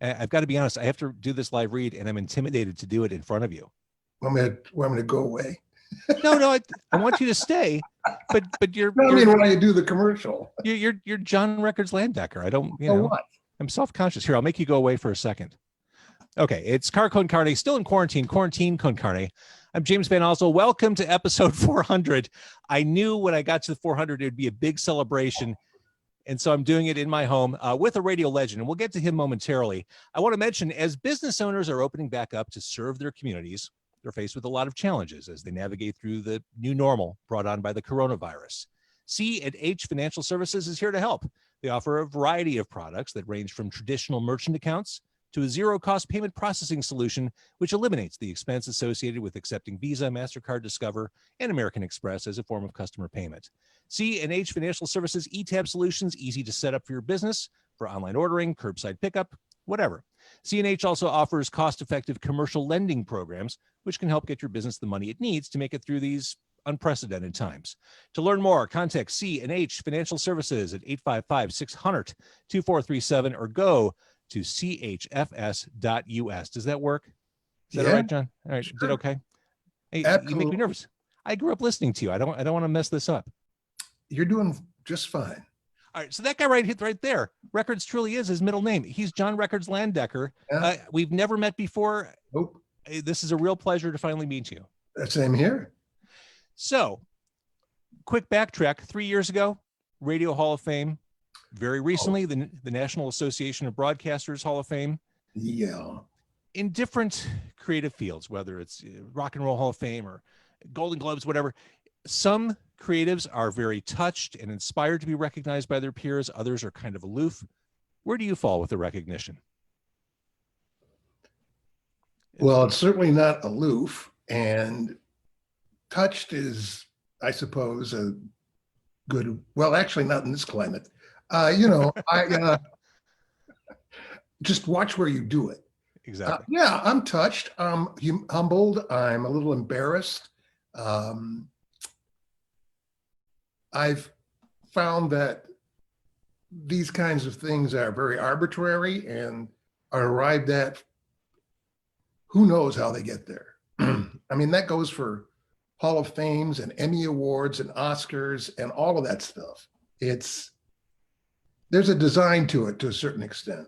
I've got to be honest, I have to do this live read and I'm intimidated to do it in front of you. Want me to go away? No, I want you to stay, but you're. No, I mean, when you do the commercial. You're John Records Landecker. I don't, What? I'm self-conscious here. I'll make you go away for a second. Okay, it's Car Con Carne, still in quarantine con carne. I'm James Van Oslo. Welcome to episode 400. I knew when I got to the 400, it would be a big celebration. And so I'm doing it in my home with a radio legend, and we'll get to him momentarily. I want to mention, as business owners are opening back up to serve their communities, they're faced with a lot of challenges as they navigate through the new normal brought on by the coronavirus. C&H Financial Services is here to help. They offer a variety of products that range from traditional merchant accounts to a zero-cost payment processing solution, which eliminates the expense associated with accepting Visa, MasterCard, Discover, and American Express as a form of customer payment. C&H Financial Services eTab solutions, easy to set up for your business, for online ordering, curbside pickup, whatever. C&H also offers cost-effective commercial lending programs, which can help get your business the money it needs to make it through these unprecedented times. To learn more, contact C&H Financial Services at 855-600-2437 or go to chfs.us. Does that work? Is that all right, John? All right, sure. Did okay? Hey, you make me nervous. I grew up listening to you. I don't want to mess this up. You're doing just fine. All right, so that guy right there, Records truly is his middle name. He's John Records Landecker. Yeah. We've never met before. Nope. This is a real pleasure to finally meet you. Same here. So, quick backtrack. 3 years ago, Radio Hall of Fame. Very recently, the National Association of Broadcasters Hall of Fame. Yeah. In different creative fields, whether it's Rock and Roll Hall of Fame or Golden Globes, whatever. Some creatives are very touched and inspired to be recognized by their peers. Others are kind of aloof. Where do you fall with the recognition? Well, it's certainly not aloof, and touched is, I suppose, a good, well, actually not in this climate. I just watch where you do it. Exactly. Yeah, I'm touched. I'm humbled. I'm a little embarrassed. I've found that these kinds of things are very arbitrary and are arrived at. Who knows how they get there? I mean, that goes for Hall of Fames and Emmy Awards and Oscars and all of that stuff. There's a design to it to a certain extent.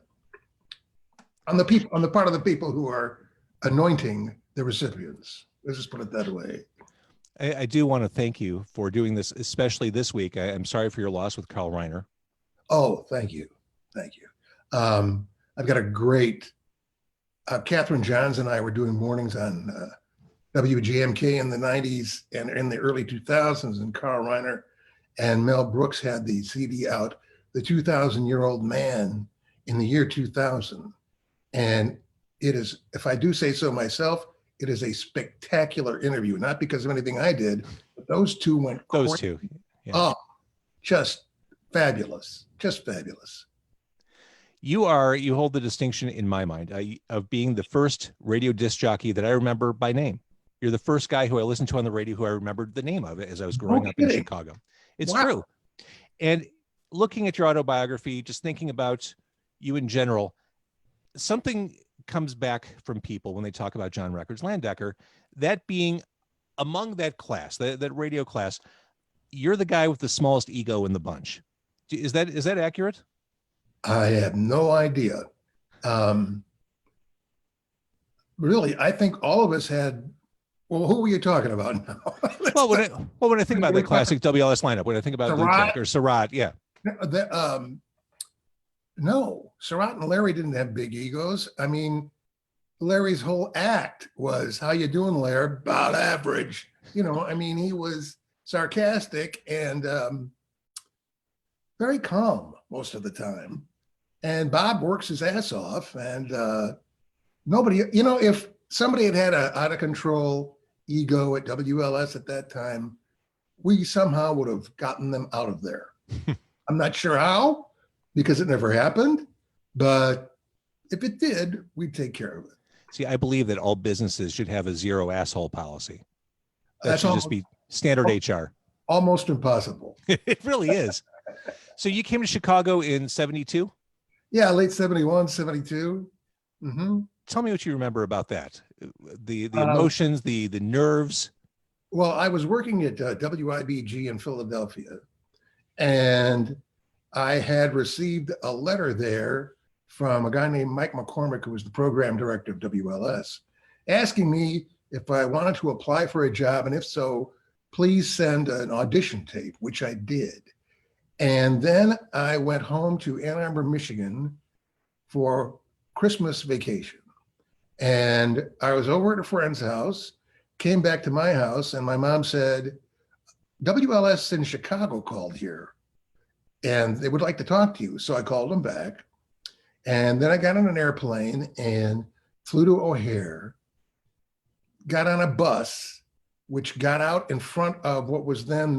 On the part of the people who are anointing the recipients. Let's just put it that way. I do want to thank you for doing this, especially this week. I'm sorry for your loss with Carl Reiner. Oh, thank you. Thank you. I've got a great, Catherine Johns and I were doing mornings on WGMK in the 90s and in the early 2000s, and Carl Reiner and Mel Brooks had the CD out, The 2,000-Year-Old Man in the year 2000. And it is, if I do say so myself, it is a spectacular interview, not because of anything I did, but those two went crazy. Those two. Yeah. Oh, just fabulous. Just fabulous. You hold the distinction in my mind of being the first radio disc jockey that I remember by name. You're the first guy who I listened to on the radio who I remembered the name of it as I was growing up in Chicago. It's true. And looking at your autobiography, just thinking about you in general, something comes back from people when they talk about John Records Landecker, that being among that class, that radio class, you're the guy with the smallest ego in the bunch. Is that accurate? I have no idea. Really, I think all of us had. Well, who are you talking about now? when I think about the classic WLS lineup, when I think about Luke or Surratt, yeah. No, Surratt and Larry didn't have big egos. I mean, Larry's whole act was, "How you doing, Larry? About average." I mean, he was sarcastic and very calm most of the time. And Bob works his ass off, and nobody, if somebody had an out of control ego at WLS at that time, we somehow would have gotten them out of there. I'm not sure how, because it never happened, but if it did, we'd take care of it. See, I believe that all businesses should have a zero asshole policy. That should just be standard HR. Almost impossible. It really is. So you came to Chicago in 72? Yeah, late 71, 72. Mm-hmm. Tell me what you remember about that. The Um, emotions, the nerves. Well, I was working at WIBG in Philadelphia, and I had received a letter there from a guy named Mike McCormick, who was the program director of WLS, asking me if I wanted to apply for a job, and if so, please send an audition tape, which I did. And then I went home to Ann Arbor, Michigan for Christmas vacation. And I was over at a friend's house, came back to my house, and my mom said, WLS in Chicago called here and they would like to talk to you. So I called them back. And then I got on an airplane and flew to O'Hare, got on a bus, which got out in front of what was then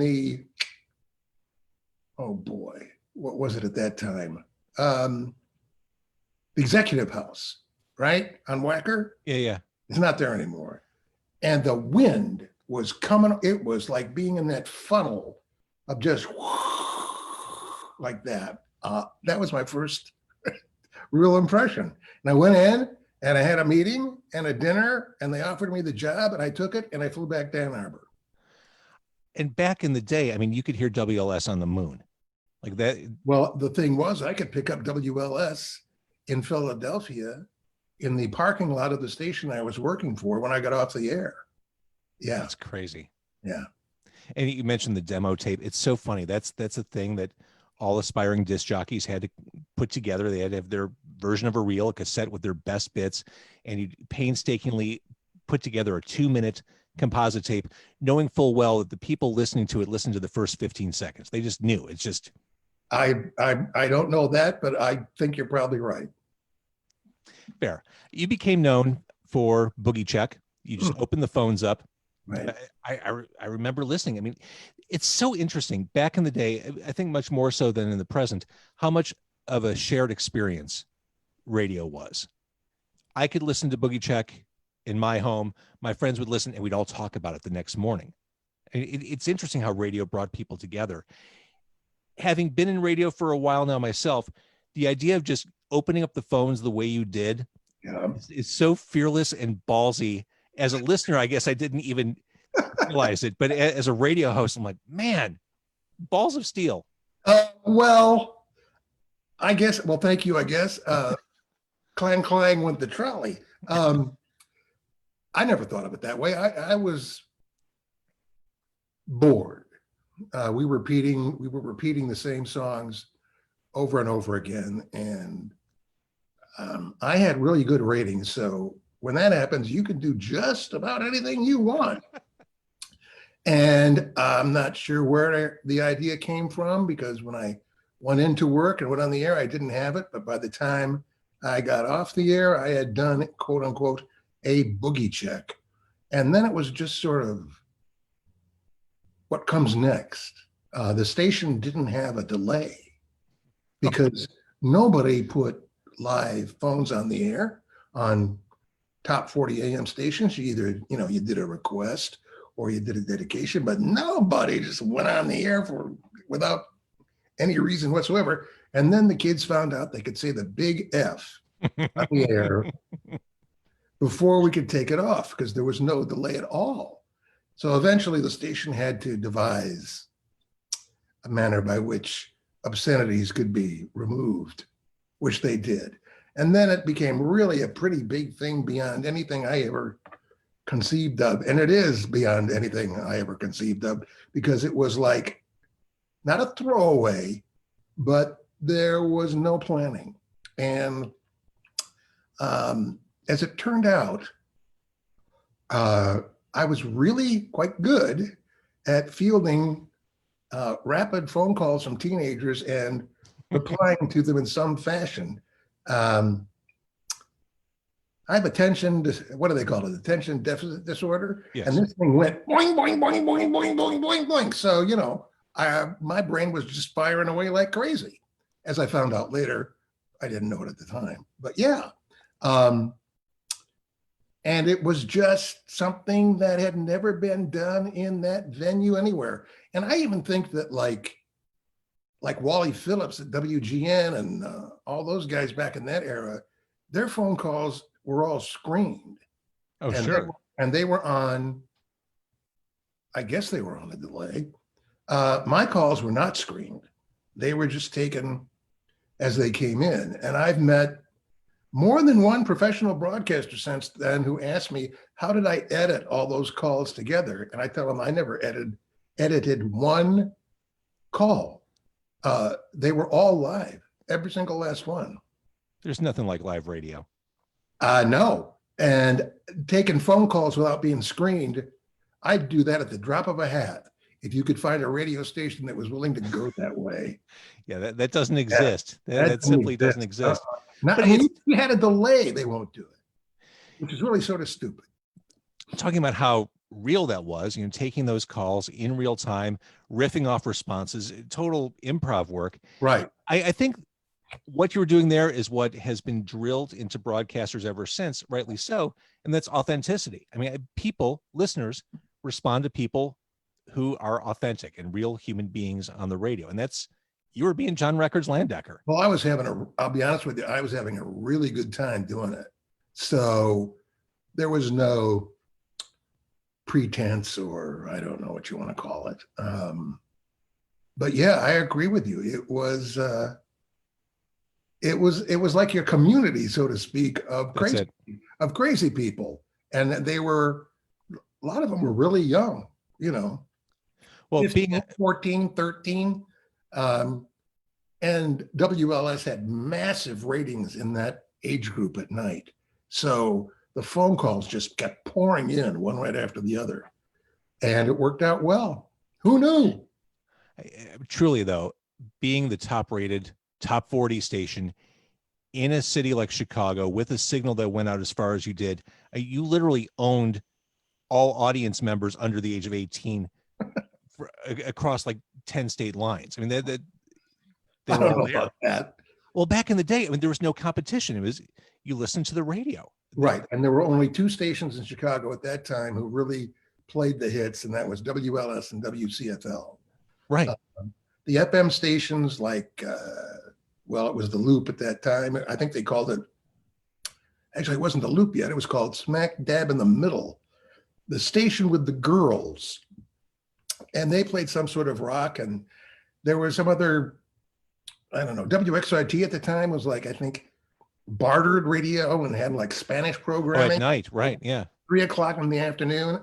oh boy, what was it at that time? The Executive House, right? On Wacker. Yeah. It's not there anymore. And the wind was coming. It was like being in that funnel of just like that. That was my first real impression. And I went in and I had a meeting and a dinner and they offered me the job and I took it and I flew back to Ann Arbor. And back in the day, I mean, you could hear WLS on the moon like that. Well, the thing was, I could pick up WLS in Philadelphia in the parking lot of the station I was working for when I got off the air. Yeah. That's crazy. Yeah. And you mentioned the demo tape. It's so funny. That's a thing that all aspiring disc jockeys had to put together. They had to have their version of a reel, a cassette with their best bits, and you painstakingly put together a 2-minute composite tape, knowing full well that the people listening to it listened to the first 15 seconds. They just knew. It's just. I don't know that, but I think you're probably right. Fair. You became known for Boogie Check. You just opened the phones up. Right. I remember listening. I mean, it's so interesting. Back in the day, I think much more so than in the present, how much of a shared experience radio was. I could listen to Boogie Check in my home. My friends would listen and we'd all talk about it the next morning. It's interesting how radio brought people together. Having been in radio for a while now myself, the idea of just opening up the phones the way you did is so fearless and ballsy. As a listener, I guess I didn't even realize it, but as a radio host, I'm like, man, balls of steel. Well, I guess, well, thank you, I guess. Clang went the trolley. I never thought of it that way. I was bored. We were repeating the same songs over and over again. And I had really good ratings. So when that happens, you can do just about anything you want. And I'm not sure where the idea came from, because when I went into work and went on the air, I didn't have it. But by the time I got off the air, I had done, quote unquote, a boogie check. And then it was just sort of what comes next. The station didn't have a delay because nobody put live phones on the air on top 40 AM stations. You either, you did a request or you did a dedication, but nobody just went on the air without any reason whatsoever. And then the kids found out they could say the big F on the air before we could take it off, because there was no delay at all. So eventually the station had to devise a manner by which obscenities could be removed, which they did. And then it became really a pretty big thing beyond anything I ever conceived of. And it is beyond anything I ever conceived of, because it was like not a throwaway, but there was no planning. And as it turned out, I was really quite good at fielding rapid phone calls from teenagers and replying to them in some fashion. I have what do they call it? Attention deficit disorder. Yes. And this thing went boing, boing, boing, boing, boing, boing, boing, boing. So, my brain was just firing away like crazy. As I found out later, I didn't know it at the time, but yeah. And it was just something that had never been done in that venue anywhere. And I even think that like Wally Phillips at WGN and all those guys back in that era, their phone calls were all screened. Oh, and sure. they were on, I guess they were on a delay. My calls were not screened. They were just taken as they came in. And I've met more than one professional broadcaster since then who asked me, how did I edit all those calls together? And I tell them I never edited one call. They were all live, every single last one. There's nothing like live radio. No. And taking phone calls without being screened, I'd do that at the drop of a hat. If you could find a radio station that was willing to go that way. Yeah, that doesn't exist. That simply doesn't exist. Not, I mean, if you had a delay, they won't do it, which is really sort of stupid. Talking about how real that was, taking those calls in real time, riffing off responses, total improv work. Right. I think what you were doing there is what has been drilled into broadcasters ever since, rightly so, and that's authenticity. I mean, listeners respond to people who are authentic and real human beings on the radio, and you were being John Records Landecker. Well, I'll be honest with you, I was having a really good time doing it. So there was no pretense, or I don't know what you want to call it. But yeah, I agree with you. It was like your community, so to speak, of crazy people. And a lot of them were really young, Well, 15, being 14, 13. And WLS had massive ratings in that age group at night. So the phone calls just kept pouring in one right after the other. And it worked out well. Who knew? Truly, though, being the top rated, top 40 station in a city like Chicago with a signal that went out as far as you did, you literally owned all audience members under the age of 18 across like 10 state lines. I mean, I don't know about that. Well, back in the day, I mean, there was no competition. It was, you listened to the radio. Right. And there were only two stations in Chicago at that time who really played the hits, and that was WLS and WCFL. Right. The FM stations like, it was the Loop at that time. I think they called it, actually, it wasn't the Loop yet. It was called Smack Dab in the Middle, the station with the girls. And they played some sort of rock, and there was some other, I don't know, WXIT at the time was like, I think, bartered radio and had like Spanish programming. At night, right, yeah. 3:00 in the afternoon.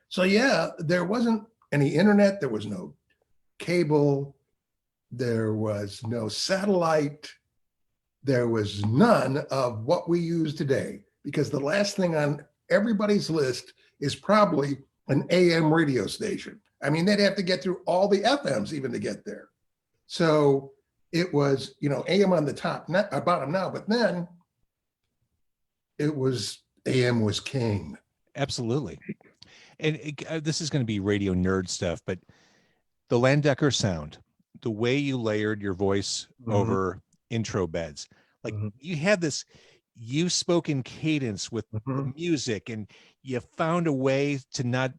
So yeah, there wasn't any internet, there was no cable, there was no satellite, there was none of what we use today, because the last thing on everybody's list is probably an AM radio station. I mean, they'd have to get through all the FMs even to get there. So it was, AM on the top, not bottom now, but then it was AM was king. Absolutely. And this is going to be radio nerd stuff, but the Landecker sound, the way you layered your voice over intro beds, like you had this, you spoke in cadence with the music, and you found a way to not,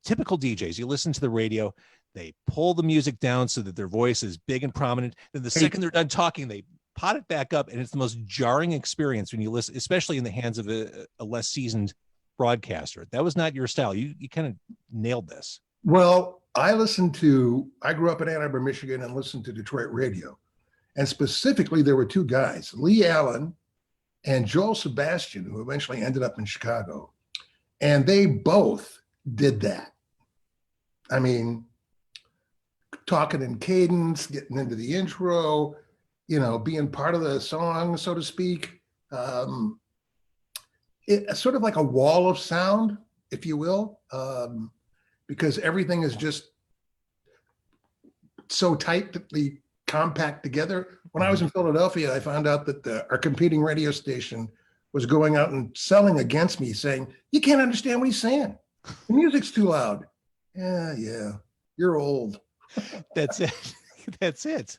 typical DJs, you listen to the radio, they pull the music down so that their voice is big and prominent. Then the second they're done talking, they pot it back up. And it's the most jarring experience when you listen, especially in the hands of a less seasoned broadcaster. That was not your style. You kind of nailed this. Well, I grew up in Ann Arbor, Michigan, and listened to Detroit radio. And specifically, there were two guys, Lee Allen and Joel Sebastian, who eventually ended up in Chicago. And they both did that. I mean, talking in cadence, getting into the intro, being part of the song, so to speak. It's sort of like a wall of sound, if you will, because everything is just so tightly compact together. When I was in Philadelphia, I found out that our competing radio station was going out and selling against me, saying, "You can't understand what he's saying. The music's too loud." Yeah, you're old. That's it. That's it.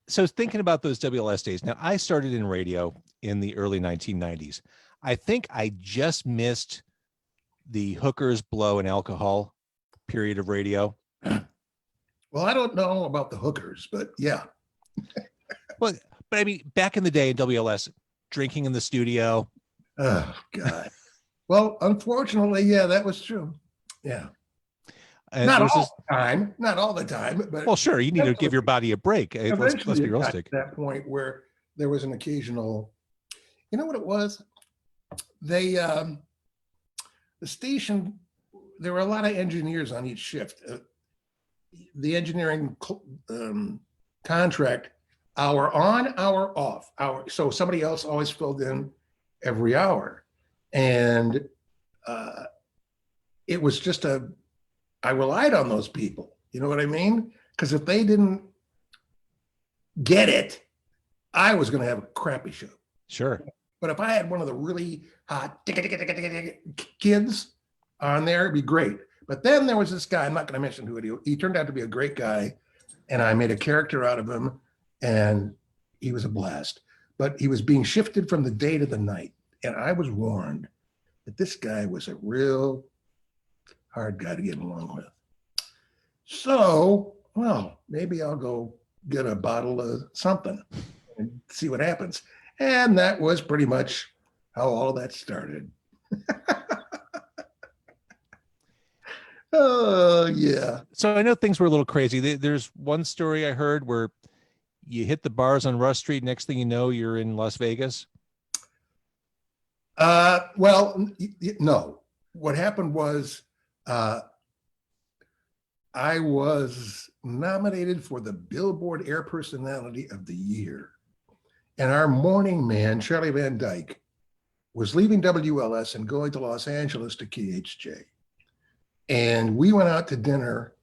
So thinking about those WLS days, now I started in radio in the early 1990s. I think I just missed the hookers, blow, and alcohol period of radio. Well, I don't know about the hookers, but yeah. Well, But I mean, back in the day in WLS, drinking in the studio. Oh God. Well, unfortunately, yeah, that was true. Yeah. Not all the time, not all the time, but well, sure, you need to give your body a break. Let's be it got realistic. to that point where there was an occasional, you know what it was? They, the station, there were a lot of engineers on each shift. The engineering contract, hour on, hour off, hour. So somebody else always filled in every hour. And it was just I relied on those people. You know what I mean? Because if they didn't get it, I was going to have a crappy show. Sure. But if I had one of the really hot kids on there, it'd be great. But then there was this guy, I'm not going to mention who he turned out to be a great guy, and I made a character out of him, and he was a blast. But he was being shifted from the day to the night, and I was warned that this guy was a real hard guy to get along with. So, well, maybe I'll go get a bottle of something and see what happens. And that was pretty much how all that started. Oh, yeah. So I know things were a little crazy. There's one story I heard where you hit the bars on Rush Street. Next thing you know, you're in Las Vegas. Well, no. What happened was I was nominated for the Billboard Air Personality of the Year. And our morning man, Charlie Van Dyke, was leaving WLS and going to Los Angeles to KHJ. And we went out to dinner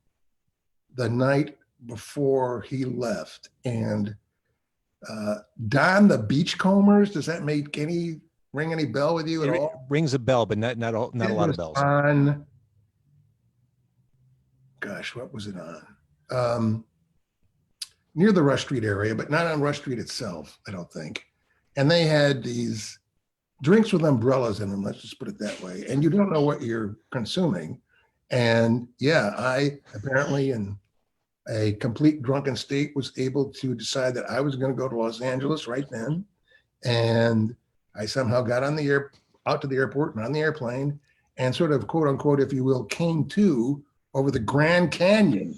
the night before he left. And Don the Beachcombers, does that ring any bell with you at all? Rings a bell, but not a lot of bells. On, gosh, what was it on? Near the Rush Street area, but not on Rush Street itself, I don't think. And they had these drinks with umbrellas in them, let's just put it that way. And you don't know what you're consuming. And yeah, I apparently in a complete drunken state was able to decide that I was going to go to Los Angeles right then. And I somehow got on out to the airport and on the airplane and sort of quote unquote, if you will, came to over the Grand Canyon.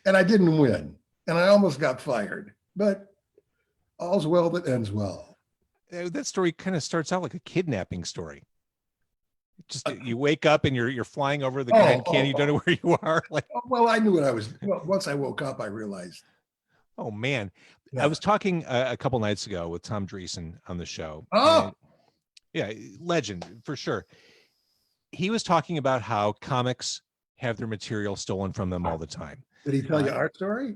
And I didn't win. And I almost got fired, but all's well that ends well. That story kind of starts out like a kidnapping story. Just you wake up and you're flying over the Grand Canyon. You don't know where you are. Like, well, I knew what I was. Well, once I woke up, I realized. Oh man, yeah. I was talking a couple nights ago with Tom Dreesen on the show. Oh, yeah, legend for sure. He was talking about how comics have their material stolen from them all the time. Did he tell you our story?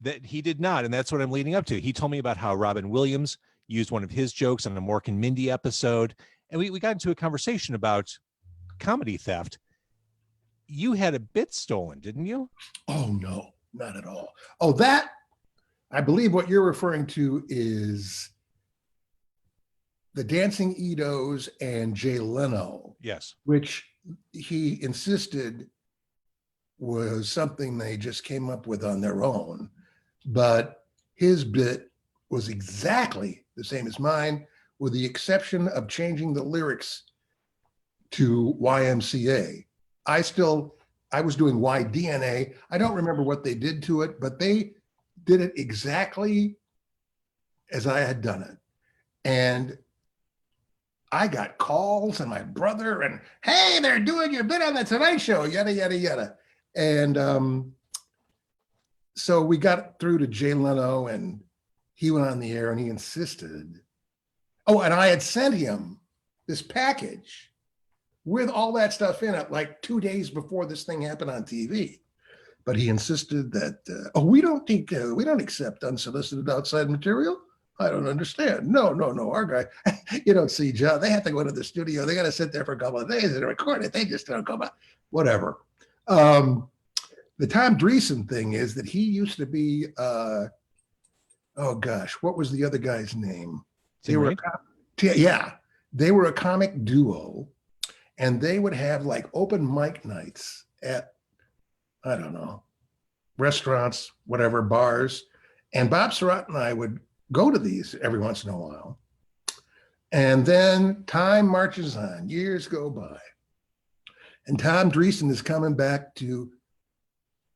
That he did not, and that's what I'm leading up to. He told me about how Robin Williams used one of his jokes on a Mork and Mindy episode, and we got into a conversation about comedy theft. You had a bit stolen, didn't you? Oh, no, not at all. Oh, that, I believe what you're referring to is the Dancing Edos and Jay Leno. Yes. Which he insisted was something they just came up with on their own. But his bit was exactly the same as mine, with the exception of changing the lyrics to YMCA. I was doing YDNA. I don't remember what they did to it, but they did it exactly as I had done it. And I got calls and my brother and, hey, they're doing your bit on the Tonight Show, yada, yada, yada. And so we got through to Jay Leno and he went on the air and he insisted. Oh, and I had sent him this package with all that stuff in it, like 2 days before this thing happened on TV. But he insisted that, we don't accept unsolicited outside material. I don't understand. No. Our guy, you don't see, John. They have to go to the studio. They got to sit there for a couple of days and record it. They just don't come out. Whatever. The Tom Dreesen thing is that he used to be, oh gosh, what was the other guy's name? They were, they were a comic duo, and they would have like open mic nights at, I don't know, restaurants, whatever, bars. And Bob Surratt and I would go to these every once in a while. And then time marches on, years go by. And Tom Dreesen is coming back to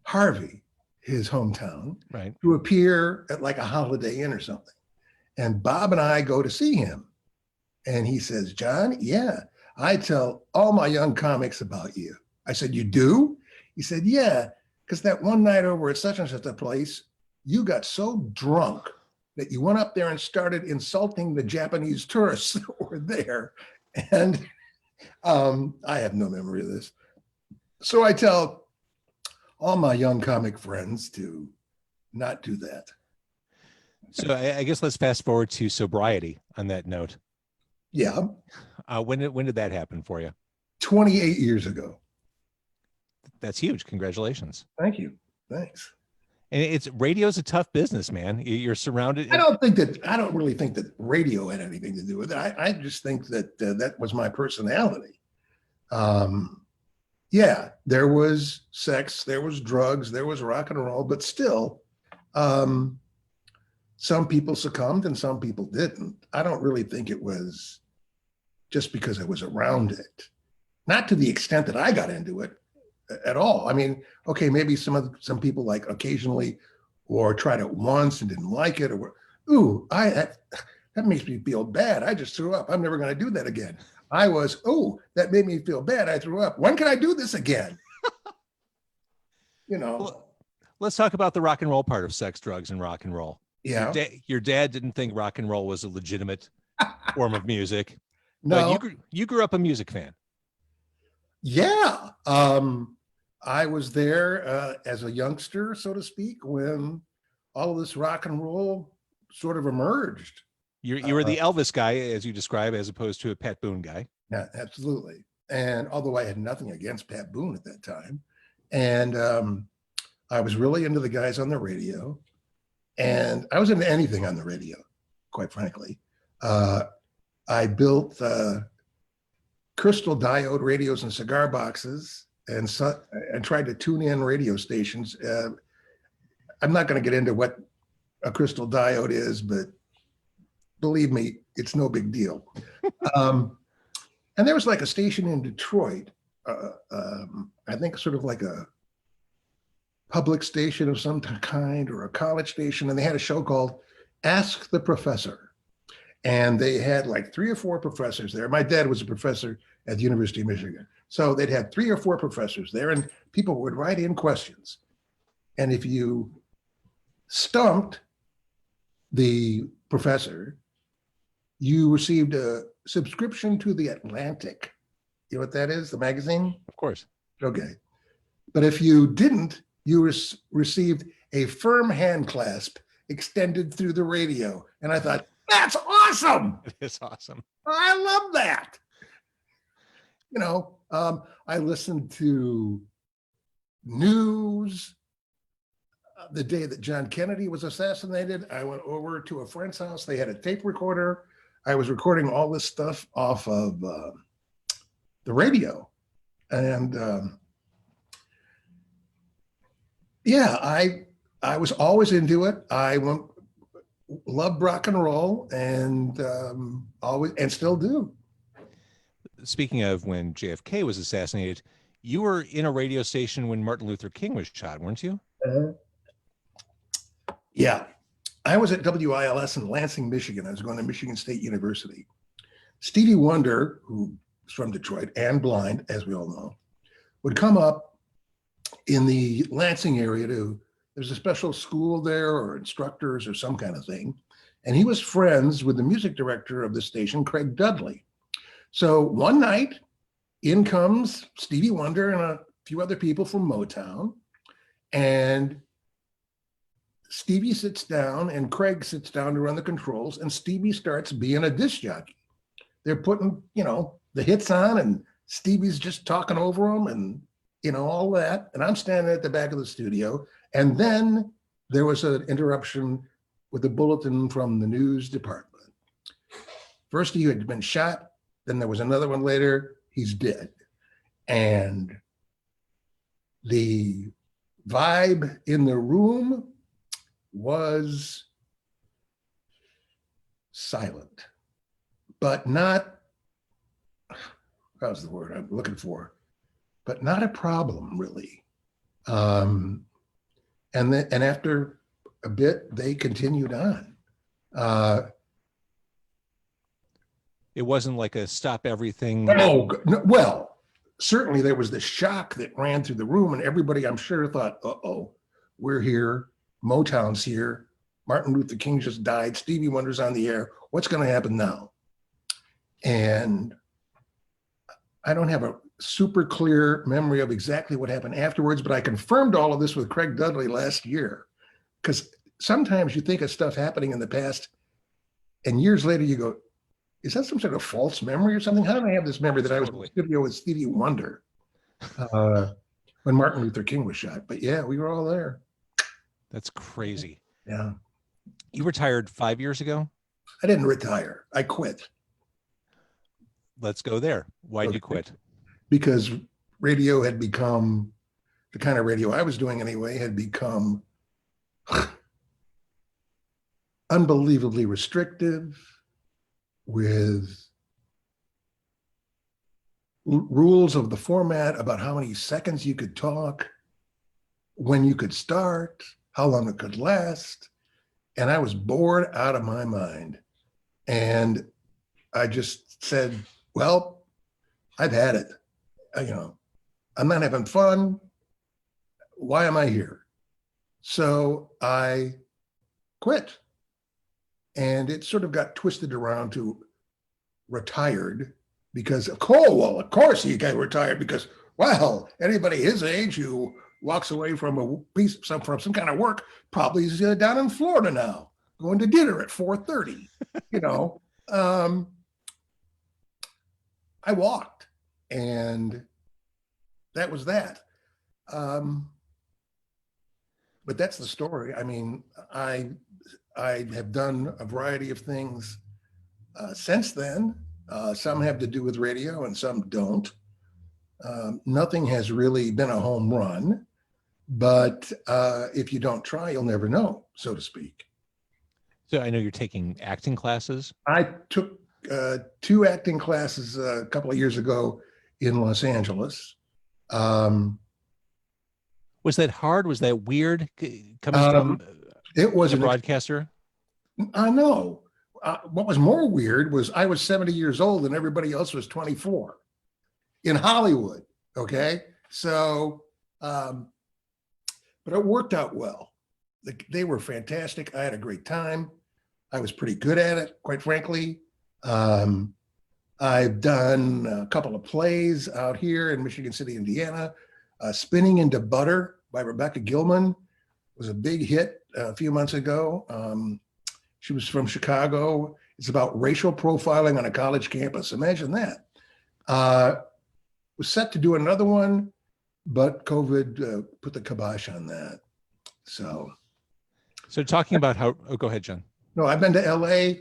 Harvey, his hometown, Right. to appear at like a Holiday Inn or something. And Bob and I go to see him. And he says, John, yeah, I tell all my young comics about you. I said, you do? He said, yeah, because that one night over at such and such a place, you got so drunk that you went up there and started insulting the Japanese tourists that were there. And I have no memory of this. So I tell all my young comic friends to not do that. So I guess let's fast forward to sobriety on that note. Yeah. When did that happen for you? 28 years ago. That's huge. Congratulations. Thank you. Thanks. And radio's a tough business, man. You're surrounded. I don't really think that radio had anything to do with it. I just think that that was my personality. Yeah, there was sex, there was drugs, there was rock and roll, but still, some people succumbed and some people didn't. I don't really think it was just because I was around it. Not to the extent that I got into it at all. I mean, okay, maybe some people like occasionally or tried it once and didn't like it, or that makes me feel bad. I just threw up. I'm never going to do that again. That made me feel bad. I threw up. When can I do this again? Well, let's talk about the rock and roll part of sex, drugs, and rock and roll. Yeah. Your dad didn't think rock and roll was a legitimate form of music. No. But you grew up a music fan. Yeah. I was there as a youngster, so to speak, when all of this rock and roll sort of emerged. You were the Elvis guy, as you describe, as opposed to a Pat Boone guy. Yeah, absolutely. And although I had nothing against Pat Boone at that time, and I was really into the guys on the radio, and I was into anything on the radio, quite frankly. I built crystal diode radios and cigar boxes and tried to tune in radio stations. I'm not going to get into what a crystal diode is, but believe me, it's no big deal. And there was like a station in Detroit, I think sort of like a public station of some kind or a college station, and they had a show called Ask the Professor. And they had like 3 or 4 professors there. My dad was a professor at the University of Michigan. So they'd had 3 or 4 professors there, and people would write in questions. And if you stumped the professor, you received a subscription to The Atlantic. You know what that is, the magazine? Of course. Okay. But if you didn't, you received a firm hand clasp extended through the radio. And I thought, that's awesome. It is awesome. I love that. I listened to news. The day that John Kennedy was assassinated, I went over to a friend's house. They had a tape recorder. I was recording all this stuff off of the radio. And yeah, I was always into it. I loved rock and roll and always, and still do. Speaking of when JFK was assassinated, you were in a radio station when Martin Luther King was shot, weren't you? Yeah. I was at WILS in Lansing, Michigan. I was going to Michigan State University. Stevie Wonder, who's from Detroit and blind, as we all know, would come up in the Lansing area there's a special school there or instructors or some kind of thing. And he was friends with the music director of the station, Craig Dudley. So one night, in comes Stevie Wonder and a few other people from Motown. And Stevie sits down and Craig sits down to run the controls, and Stevie starts being a disc jockey. They're putting, the hits on, and Stevie's just talking over them and, all that. And I'm standing at the back of the studio. And then there was an interruption with a bulletin from the news department. First, he had been shot. Then there was another one later. He's dead. And the vibe in the room was silent, but not, how's the word I'm looking for, but not a problem really. And after a bit, they continued on. It wasn't like a stop everything. Oh, no, well, certainly there was the shock that ran through the room, and everybody, I'm sure, thought, uh-oh, we're here, Motown's here, Martin Luther King just died, Stevie Wonder's on the air, what's going to happen now? And I don't have a super clear memory of exactly what happened afterwards, but I confirmed all of this with Craig Dudley last year, because sometimes you think of stuff happening in the past, and years later you go, is that some sort of false memory or something? How did I have this memory that I was in the studio with Stevie Wonder when Martin Luther King was shot? But yeah, we were all there. That's crazy. Yeah. You retired 5 years ago? I didn't retire. I quit. Let's go there. Why'd you quit? Because radio had become, the kind of radio I was doing anyway, had become unbelievably restrictive, with rules of the format about how many seconds you could talk, when you could start, how long it could last. And I was bored out of my mind. And I just said, well, I've had it. I'm not having fun. Why am I here? So I quit. And it sort of got twisted around to retired, because of course he got retired, because, well, anybody his age who walks away from from some kind of work probably is down in Florida now, going to dinner at 4:30. I walked, and that was that. But that's the story. I mean, I have done a variety of things since then. Some have to do with radio and some don't. Nothing has really been a home run, but if you don't try, you'll never know, so to speak. So I know you're taking acting classes. I took 2 acting classes a couple of years ago in Los Angeles. Was that hard? Was that weird coming from it was a broadcaster? I know. What was more weird was I was 70 years old and everybody else was 24 in Hollywood. Okay. So, but it worked out well. They were fantastic. I had a great time. I was pretty good at it, quite frankly. I've done a couple of plays out here in Michigan City, Indiana. Spinning into Butter by Rebecca Gilman was a big hit a few months ago. She was from Chicago. It's about racial profiling on a college campus. Imagine that. Was set to do another one, but COVID put the kibosh on that. So talking about how, go ahead, John. No, I've been to LA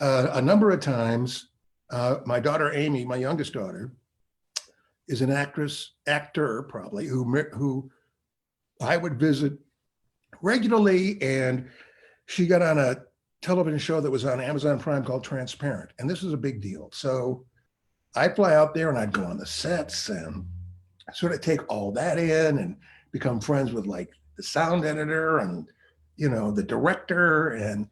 a number of times. My daughter, Amy, my youngest daughter, is an actor probably, who I would visit regularly, and she got on a television show that was on Amazon Prime called Transparent, and this was a big deal. So I'd fly out there and I'd go on the sets and sort of take all that in and become friends with like the sound editor and, the director. And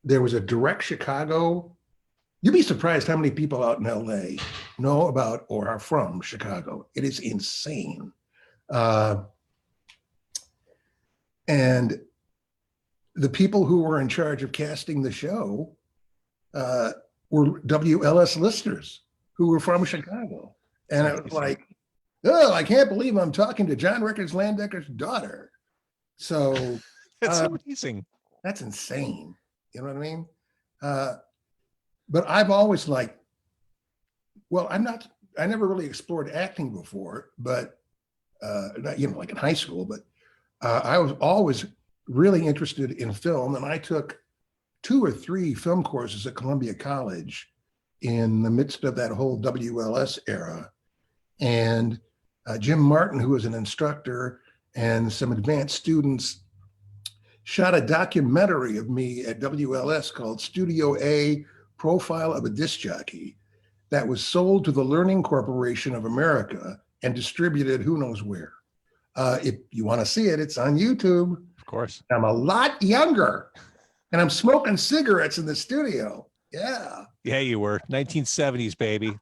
there was a Direct Chicago. You'd be surprised how many people out in LA know about or are from Chicago. It is insane. And the people who were in charge of casting the show were WLS listeners who were from Chicago. And it was like, oh, I can't believe I'm talking to John Records Landecker's daughter. So that's so amazing. That's insane. You know what I mean? But I've always I never really explored acting before, but like in high school, but I was always really interested in film. And I took 2 or 3 film courses at Columbia College in the midst of that whole WLS era. And Jim Martin, who was an instructor, and some advanced students shot a documentary of me at WLS called Studio A, Profile of a Disc Jockey, that was sold to the Learning Corporation of America and distributed who knows where. If you want to see it, it's on YouTube. Of course. I'm a lot younger and I'm smoking cigarettes in the studio. Yeah. Yeah, you were. 1970s, baby.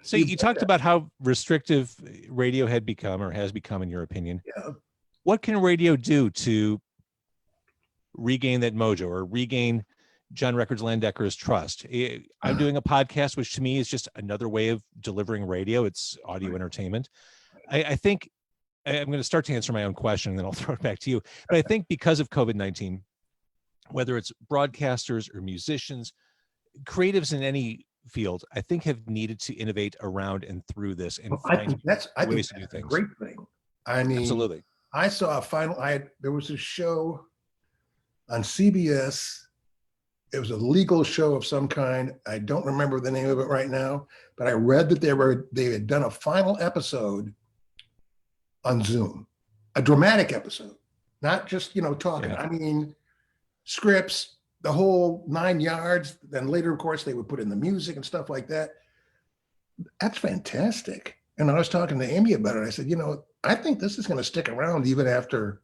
So you talked about how restrictive radio had become or has become, in your opinion. Yeah. What can radio do to regain that mojo or regain John Records Landecker's trust? I'm doing a podcast, which to me is just another way of delivering radio. It's audio entertainment. I think I'm going to start to answer my own question and then I'll throw it back to you. But I think because of COVID-19, whether it's broadcasters or musicians, creatives in any field, I think have needed to innovate around and through this and find ways to do things. Great thing. I mean, absolutely. I saw there was a show on CBS. It was a legal show of some kind. I don't remember the name of it right now, but I read that they had done a final episode on Zoom, a dramatic episode, not just, talking. Yeah. I mean, scripts, the whole 9 yards. Then later, of course, they would put in the music and stuff like that. That's fantastic. And I was talking to Amy about it. I said, I think this is going to stick around even after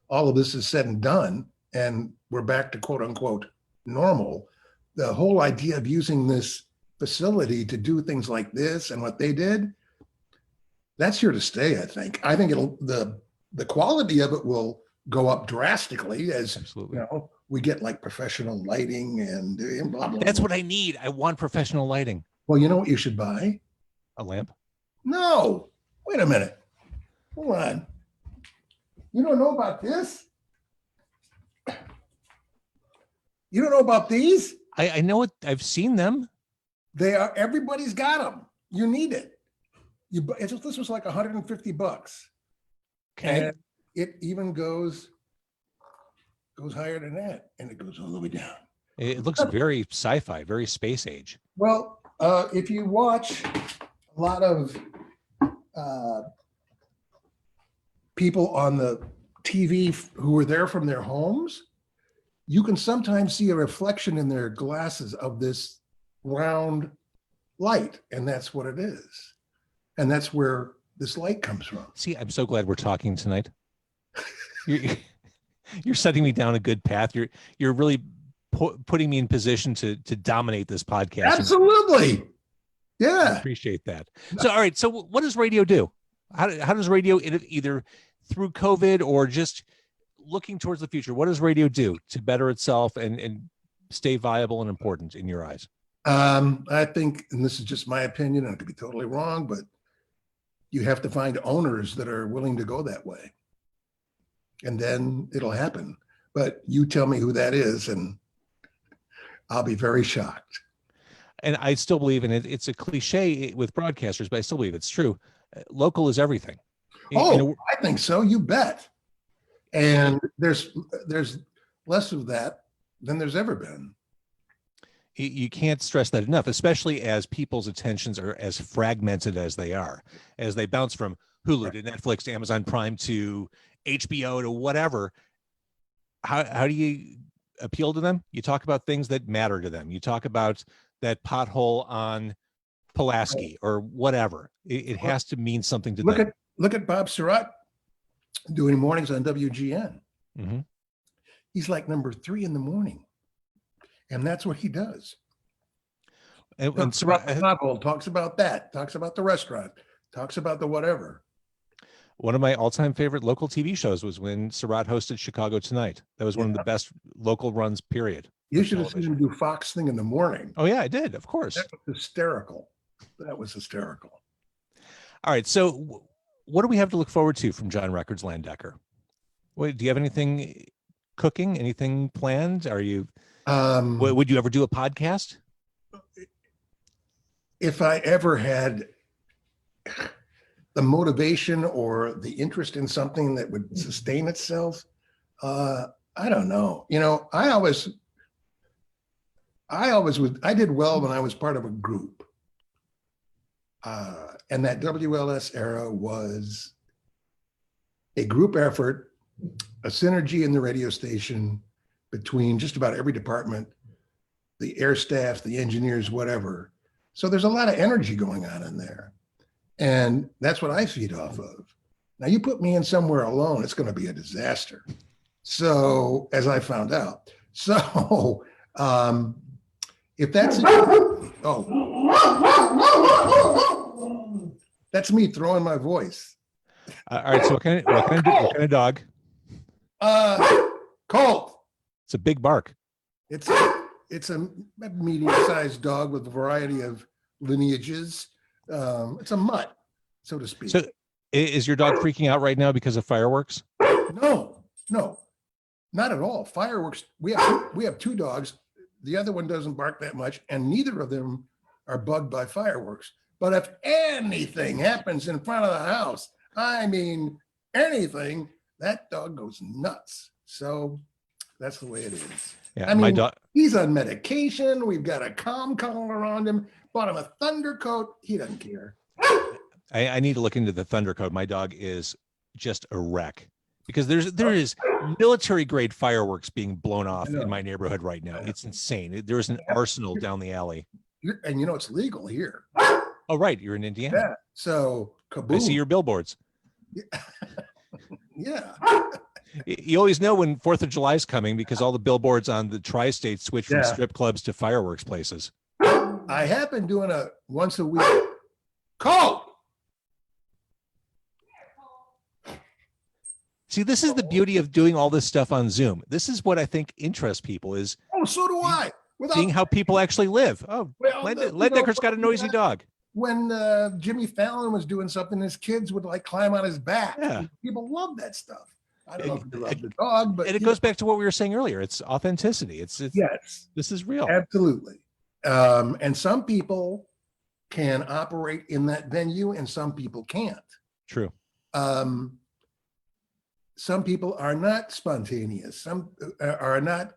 all of this is said and done, and we're back to quote unquote normal. The whole idea of using this facility to do things like this and what they did, that's here to stay. I think the quality of it will go up drastically as absolutely. We get like professional lighting and blah, blah, that's blah. what I need. I want professional lighting. Well, you know what you should buy? A lamp? No, wait a minute. Hold on. You don't know about this? You don't know about these? I know it. I've seen them. Everybody's got them. You need it. This was like $150. Okay. And it even goes higher than that, and it goes all the way down. It looks very sci-fi, very space age. Well, if you watch a lot of people on the TV who were there from their homes, you can sometimes see a reflection in their glasses of this round light, and that's what it is. And that's where this light comes from. See, I'm so glad we're talking tonight. You're setting me down a good path. You're really putting me in position to dominate this podcast. Absolutely. Yeah. I appreciate that. So, all right. So what does radio do? How does radio, either through COVID or just looking towards the future, what does radio do to better itself and stay viable and important in your eyes? I think, and this is just my opinion, and I could be totally wrong, but you have to find owners that are willing to go that way. And then it'll happen. But you tell me who that is, and I'll be very shocked. And I still believe in it. It's a cliche with broadcasters, but I still believe it's true. Local is everything. I think so. You bet. And there's less of that than there's ever been. You can't stress that enough, especially as people's attentions are as fragmented as they are, as they bounce from Hulu to Netflix to Amazon Prime to HBO to whatever. How do you appeal to them? You talk about things that matter to them. You talk about that pothole on Pulaski or whatever. It has to mean something to them. Look at Bob Surratt doing mornings on WGN. Mm-hmm. He's like number 3 in the morning. And that's what he does. And Surratt talks about that, talks about the restaurant, talks about the whatever. One of my all-time favorite local TV shows was when Surratt hosted Chicago Tonight. That was one of the best local runs, period. You should have seen him do Fox Thing in the morning. Oh, yeah, I did. Of course. That was hysterical. All right. So what do we have to look forward to from John Records Landecker? Do you have anything cooking, anything planned? Are you, would you ever do a podcast? If I ever had the motivation or the interest in something that would sustain itself, I don't know. I did well when I was part of a group. And that WLS era was a group effort, a synergy in the radio station between just about every department, the air staff, the engineers, whatever. So there's a lot of energy going on in there. And that's what I feed off of. Now you put me in somewhere alone, it's going to be a disaster. So as I found out, so if that's, that's me throwing my voice. All right. So what kind of dog? Colt. It's a big bark. It's a medium-sized dog with a variety of lineages. It's a mutt, so to speak. So is your dog freaking out right now because of fireworks? No, not at all. Fireworks. We have two dogs. The other one doesn't bark that much, and neither of them are bugged by fireworks. But if anything happens in front of the house, I mean anything, that dog goes nuts. So that's the way it is. Yeah, I mean, my dog. He's on medication. We've got a calm collar around him. Bought him a thunder coat. He doesn't care. I need to look into the thunder code. My dog is just a wreck because there is military grade fireworks being blown off in my neighborhood right now. It's insane. There is an arsenal down the alley. And it's legal here. Oh, right. You're in Indiana. Yeah. So kaboom. I see your billboards. Yeah. You always know when 4th of July is coming because all the billboards on the tri-state switch from strip clubs to fireworks places. I have been doing a once a week call. See, this is the beauty of doing all this stuff on Zoom. This is what I think interests people is. Oh, so do I. Seeing how people actually live. Oh, well, Landecker's got a noisy dog. When Jimmy Fallon was doing something, his kids would like climb on his back. Yeah. People love that stuff. I don't know if they love the dog, but it goes back to what we were saying earlier. It's authenticity. It's yes, this is real. Absolutely. And some people can operate in that venue, and some people can't. True. Some people are not spontaneous. Some are not.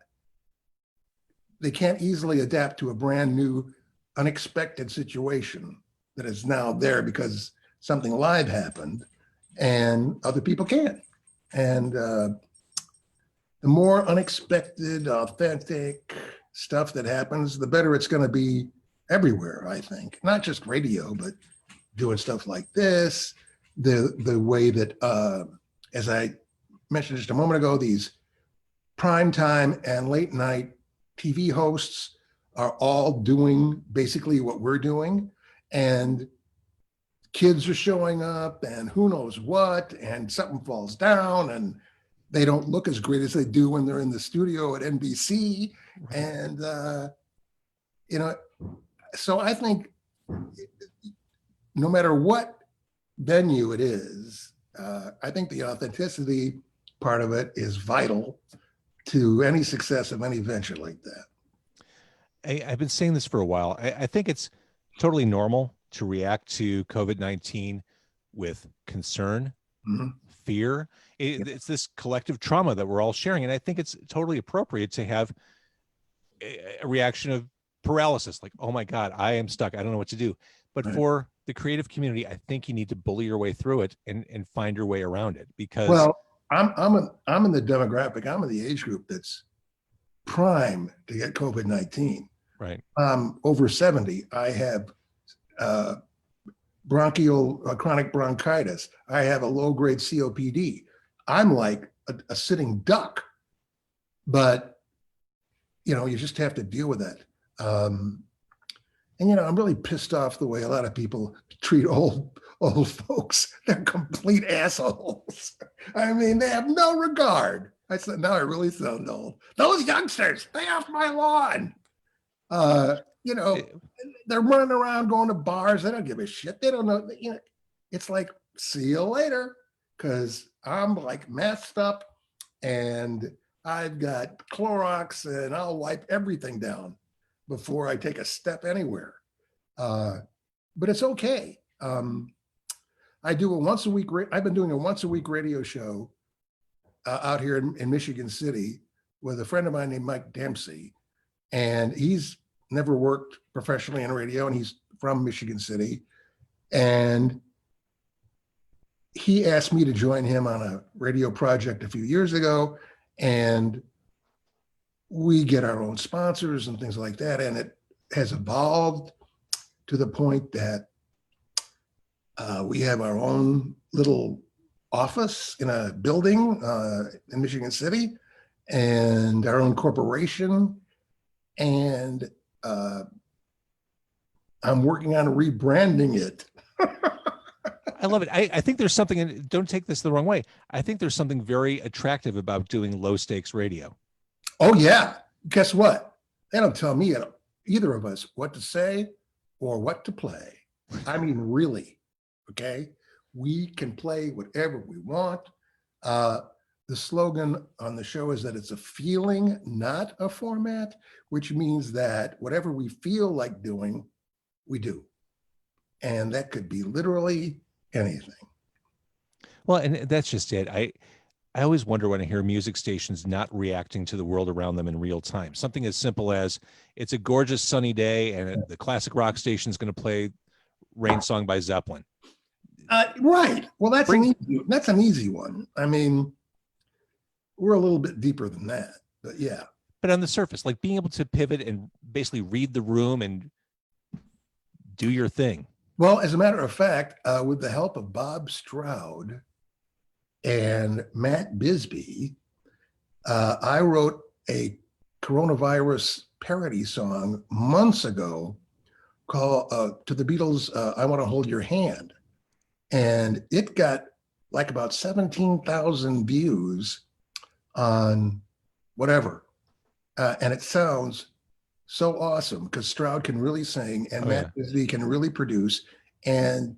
They can't easily adapt to a brand new, unexpected situation that is now there because something live happened, and other people can. And the more unexpected, authentic stuff that happens, the better it's going to be everywhere, I think. Not just radio, but doing stuff like this, the way that, as I mentioned just a moment ago, these primetime and late night TV hosts are all doing basically what we're doing. And kids are showing up and who knows what, and something falls down and they don't look as great as they do when they're in the studio at NBC. And, so I think no matter what venue it is, I think the authenticity part of it is vital to any success of any venture like that. I've been saying this for a while. I think it's totally normal to react to COVID-19 with concern, fear. It's this collective trauma that we're all sharing. And I think it's totally appropriate to have a reaction of paralysis, like, oh my God, I am stuck. I don't know what to do. But for the creative community, I think you need to bully your way through it and find your way around it because I'm in the demographic, I'm in the age group that's prime to get COVID-19. Right. Over 70, I have chronic bronchitis. I have a low-grade COPD. I'm like a sitting duck, but you just have to deal with that. And I'm really pissed off the way a lot of people treat old folks. They're complete assholes. I mean, they have no regard. I said, now I really sound old. Those youngsters, stay off my lawn. They're running around going to bars. They don't give a shit. They don't know. It's like, see you later, because I'm like messed up and I've got Clorox and I'll wipe everything down before I take a step anywhere. But it's okay. I do a once a week. I've been doing a once a week radio show out here in Michigan City with a friend of mine named Mike Dempsey, and he's never worked professionally in radio, and he's from Michigan City. And he asked me to join him on a radio project a few years ago, and we get our own sponsors and things like that. And it has evolved to the point that we have our own little office in a building in Michigan City, and our own corporation. And I'm working on rebranding it. I love it. I think there's something, and don't take this the wrong way, I think there's something very attractive about doing low stakes radio. Oh, yeah. Guess what? They don't tell me, either of us, what to say or what to play. I mean, really, okay? We can play whatever we want. The slogan on the show is that it's a feeling, not a format, which means that whatever we feel like doing, we do. And that could be literally anything. Well, and that's just it. I always wonder when I hear music stations not reacting to the world around them in real time. Something as simple as it's a gorgeous sunny day and the classic rock station is going to play Rain Song by Zeppelin. Right. Well, that's an easy one. I mean, we're a little bit deeper than that, but yeah. But on the surface, like being able to pivot and basically read the room and do your thing. Well, as a matter of fact, with the help of Bob Stroud and Matt Bisbee, I wrote a coronavirus parody song months ago called to the Beatles, I Want to Hold Your Hand. And it got like about 17,000 views on whatever. And it sounds so awesome because Stroud can really sing and Matt Bisbee can really produce. And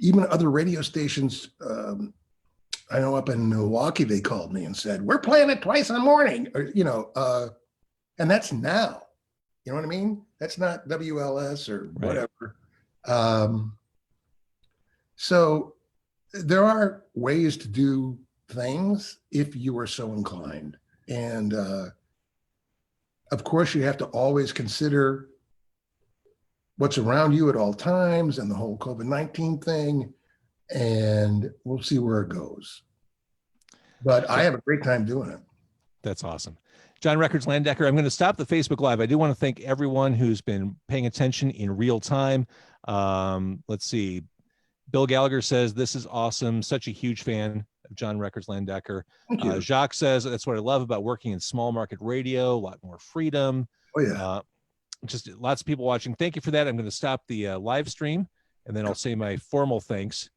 even other radio stations, I know up in Milwaukee, they called me and said, we're playing it twice in the morning, or, and that's now, you know what I mean? That's not WLS or whatever. Right. So there are ways to do things if you are so inclined. And of course, you have to always consider what's around you at all times and the whole COVID-19 thing. And we'll see where it goes. But I have a great time doing it. That's awesome. John Records Landecker, I'm going to stop the Facebook Live. I do want to thank everyone who's been paying attention in real time. Let's see. Bill Gallagher says, this is awesome. Such a huge fan of John Records Landecker. Jacques says, that's what I love about working in small market radio, a lot more freedom. Oh, yeah. Just lots of people watching. Thank you for that. I'm going to stop the live stream, and then I'll say my formal thanks.